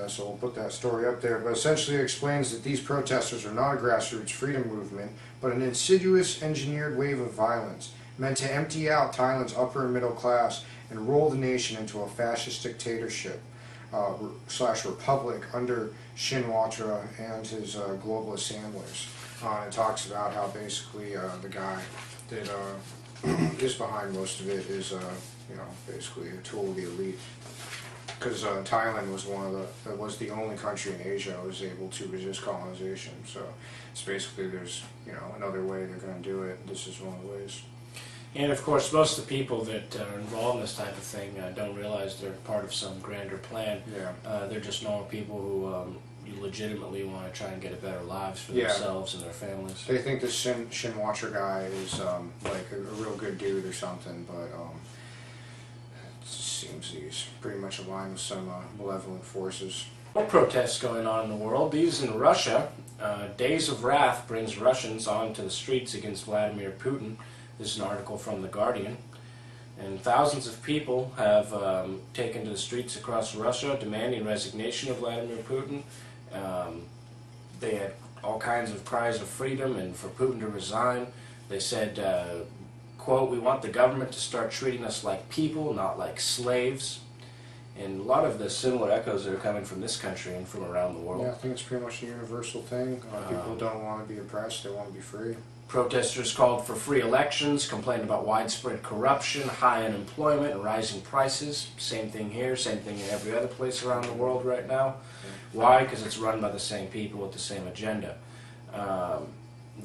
so we'll put that story up there. But essentially it explains that these protesters are not a grassroots freedom movement, but an insidious, engineered wave of violence meant to empty out Thailand's upper and middle class and roll the nation into a fascist dictatorship slash republic under Shinawatra and his globalist handlers. It talks about how basically the guy that is behind most of it is, basically a tool of the elite. Because Thailand was the only country in Asia that was able to resist colonization. So it's basically there's another way they're going to do it. This is one of the ways. And of course, most of the people that are involved in this type of thing don't realize they're part of some grander plan. Yeah. They're just normal people who legitimately want to try and get a better lives for themselves and their families. They think this Shinawatra guy is like a real good dude or something, but it seems he's pretty much aligned with some malevolent forces. More protests going on in the world. These in Russia. Days of Wrath brings Russians onto the streets against Vladimir Putin. This is an article from The Guardian. And thousands of people have taken to the streets across Russia demanding resignation of Vladimir Putin. They had all kinds of cries of freedom and for Putin to resign. They said, quote, "We want the government to start treating us like people, not like slaves." And a lot of the similar echoes that are coming from this country and from around the world. Yeah, I think it's pretty much a universal thing. People don't want to be oppressed, they want to be free. Protesters called for free elections, complained about widespread corruption, high unemployment, and rising prices. Same thing here, same thing in every other place around the world right now. Why? Because it's run by the same people with the same agenda.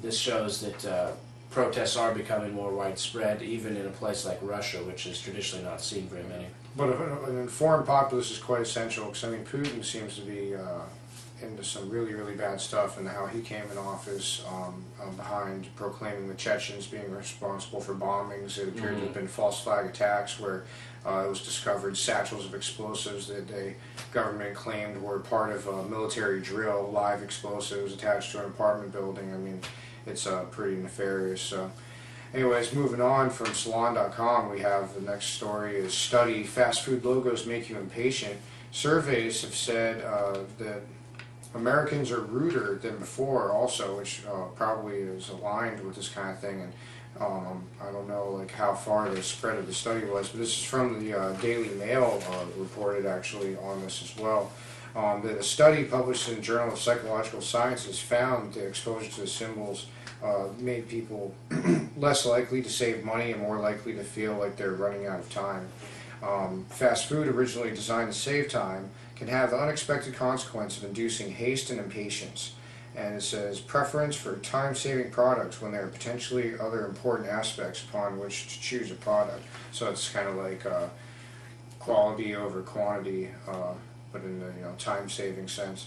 This shows that protests are becoming more widespread, even in a place like Russia, which has traditionally not seen very many. But an informed populace is quite essential, because I mean, Putin seems to be into some really, really bad stuff, and how he came in office behind proclaiming the Chechens being responsible for bombings. It appeared to have been false flag attacks where it was discovered satchels of explosives that the government claimed were part of a military drill, live explosives attached to an apartment building. I mean, it's pretty nefarious. Anyways, moving on from Salon.com, we have the next story is study, fast food logos make you impatient. Surveys have said that Americans are ruder than before also, which probably is aligned with this kind of thing. And I don't know like how far the spread of the study was, but this is from the Daily Mail reported actually on this as well. That a study published in the Journal of Psychological Sciences found the exposure to the symbols made people less likely to save money and more likely to feel like they're running out of time. Fast food, originally designed to save time, can have the unexpected consequence of inducing haste and impatience. And it says, preference for time-saving products when there are potentially other important aspects upon which to choose a product. So it's kind of like quality over quantity, but in the time-saving sense.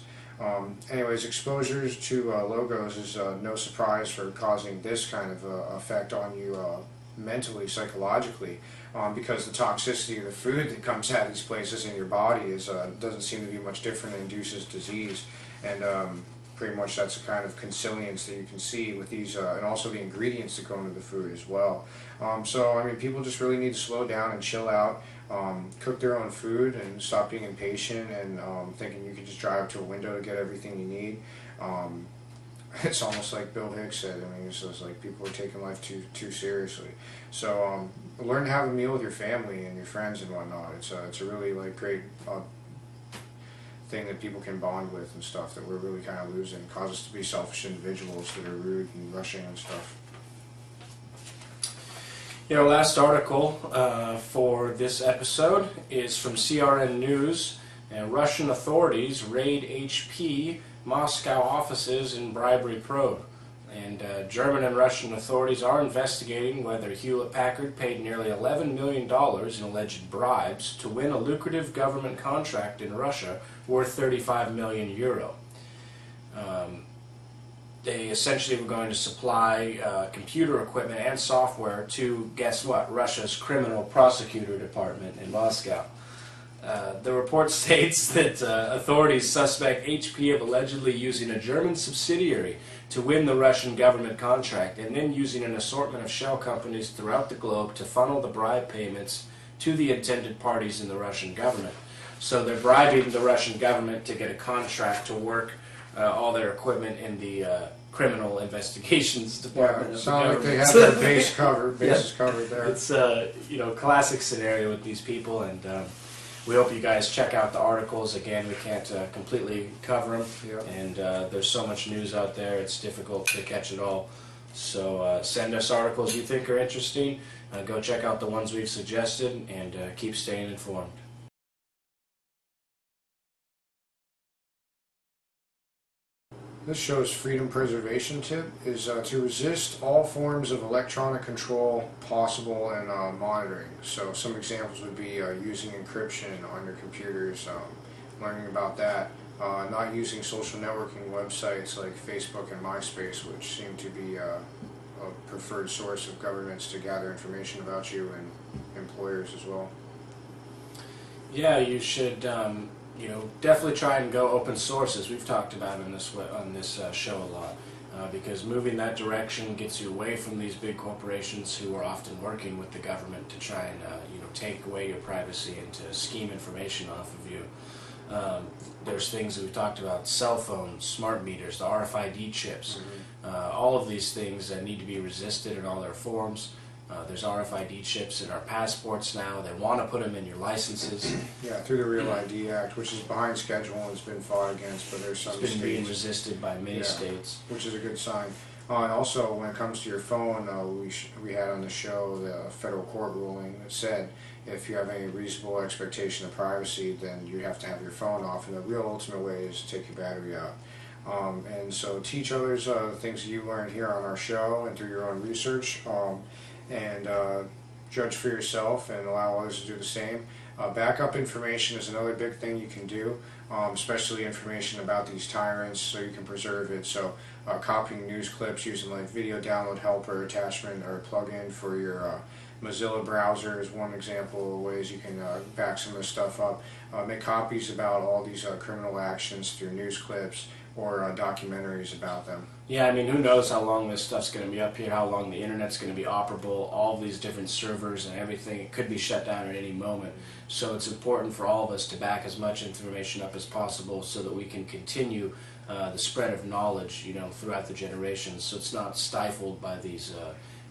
Anyways, exposures to logos is no surprise for causing this kind of effect on you mentally, psychologically, because the toxicity of the food that comes out of these places in your body is doesn't seem to be much different and induces disease. And pretty much that's a kind of consilience that you can see with these, and also the ingredients that go into the food as well. So, I mean, people just really need to slow down and chill out, cook their own food and stop being impatient and thinking you can just drive to a window to get everything you need. It's almost like Bill Hicks said. I mean, it's just like people are taking life too seriously. So learn to have a meal with your family and your friends and whatnot. It's a really like great thing that people can bond with and stuff that we're really kind of losing. It causes us to be selfish individuals that are rude and rushing and stuff. Last article for this episode is from CRN News. And Russian authorities raid HP Moscow offices in bribery probe. And German and Russian authorities are investigating whether Hewlett-Packard paid nearly $11 million in alleged bribes to win a lucrative government contract in Russia worth 35 million euro. They essentially were going to supply computer equipment and software to, guess what, Russia's criminal prosecutor department in Moscow. The report states that authorities suspect HP of allegedly using a German subsidiary to win the Russian government contract and then using an assortment of shell companies throughout the globe to funnel the bribe payments to the intended parties in the Russian government. So they're bribing the Russian government to get a contract to work all their equipment in the criminal investigations department. Yeah, of sound the like they government. have their bases covered there. It's classic scenario with these people, and we hope you guys check out the articles. Again, we can't completely cover them, Yep. and there's so much news out there, it's difficult to catch it all. So send us articles you think are interesting. Go check out the ones we've suggested, and keep staying informed. This show's freedom preservation tip is to resist all forms of electronic control possible and monitoring. So some examples would be using encryption on your computers, learning about that, not using social networking websites like Facebook and MySpace, which seem to be a preferred source of governments to gather information about you, and employers as well. Yeah, you should definitely try and go open source, as we've talked about on this show a lot, because moving that direction gets you away from these big corporations who are often working with the government to try and take away your privacy and to scheme information off of you. There's things that we've talked about: cell phones, smart meters, the RFID chips. All of these things need to be resisted in all their forms. There's RFID chips in our passports now. They want to put them in your licenses. Yeah, through the Real ID Act, which is behind schedule and has been fought against, but there's some It's been states, being resisted by many states. which is a good sign. And also, when it comes to your phone, we had on the show the federal court ruling that said if you have any reasonable expectation of privacy, then you have to have your phone off, and the real ultimate way is to take your battery out. And so teach others things that you learned here on our show and through your own research, and judge for yourself and allow others to do the same. Backup information is another big thing you can do, especially information about these tyrants, so you can preserve it. So copying news clips using like video download helper attachment or plugin for your Mozilla browser is one example of ways you can back some of this stuff up. Make copies about all these criminal actions through news clips or documentaries about them. Yeah, I mean, who knows how long this stuff's going to be up here, how long the internet's going to be operable, all of these different servers and everything. It could be shut down at any moment. So it's important for all of us to back as much information up as possible so that we can continue the spread of knowledge, throughout the generations, so it's not stifled by these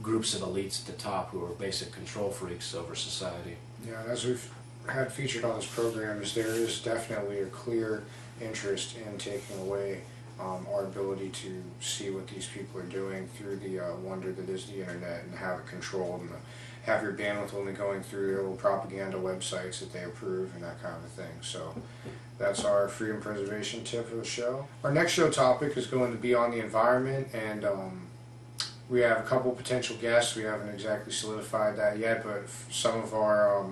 groups of elites at the top who are basic control freaks over society. Yeah, and as we've had featured on this program, there is definitely a clear interest in taking away our ability to see what these people are doing through the wonder that is the internet, and have it controlled, and have your bandwidth only going through their little propaganda websites that they approve and that kind of thing. So that's our freedom preservation tip for the show. Our next show topic is going to be on the environment, and we have a couple potential guests. We haven't exactly solidified that yet, but some of our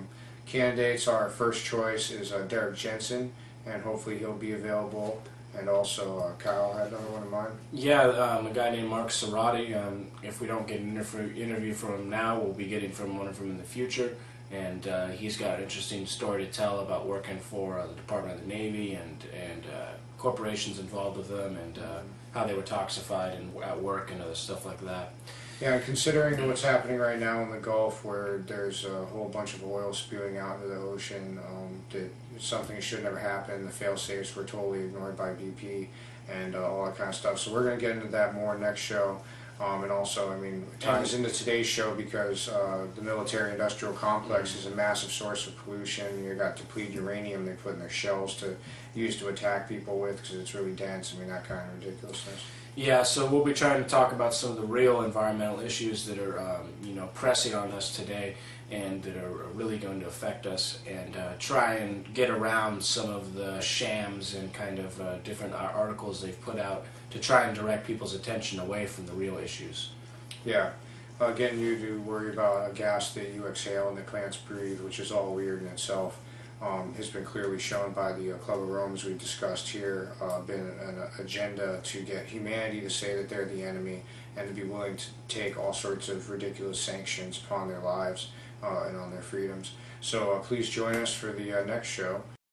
candidates, our first choice is Derek Jensen, and hopefully he'll be available. And also, Kyle had another one in mind. Yeah, a guy named Mark Serati. If we don't get an interview from him now, we'll be getting one of him in the future. And he's got an interesting story to tell about working for the Department of the Navy and corporations involved with them, and how they were toxified at work and other stuff like that. Yeah, considering what's happening right now in the Gulf, where there's a whole bunch of oil spewing out into the ocean, that something should never happen. The fail-safes were totally ignored by BP, and all that kind of stuff. So we're going to get into that more next show. And also, I mean, it ties into today's show because the military-industrial complex is a massive source of pollution. You got depleted uranium they put in their shells to use to attack people with because it's really dense. I mean, that kind of ridiculousness. Yeah, so we'll be trying to talk about some of the real environmental issues that are, pressing on us today and that are really going to affect us, and try and get around some of the shams and kind of different articles they've put out to try and direct people's attention away from the real issues. Yeah, getting you to worry about a gas that you exhale and the plants breathe, which is all weird in itself. Has been clearly shown by the Club of Rome, as we've discussed here, been an agenda to get humanity to say that they're the enemy and to be willing to take all sorts of ridiculous sanctions upon their lives and on their freedoms. So please join us for the next show.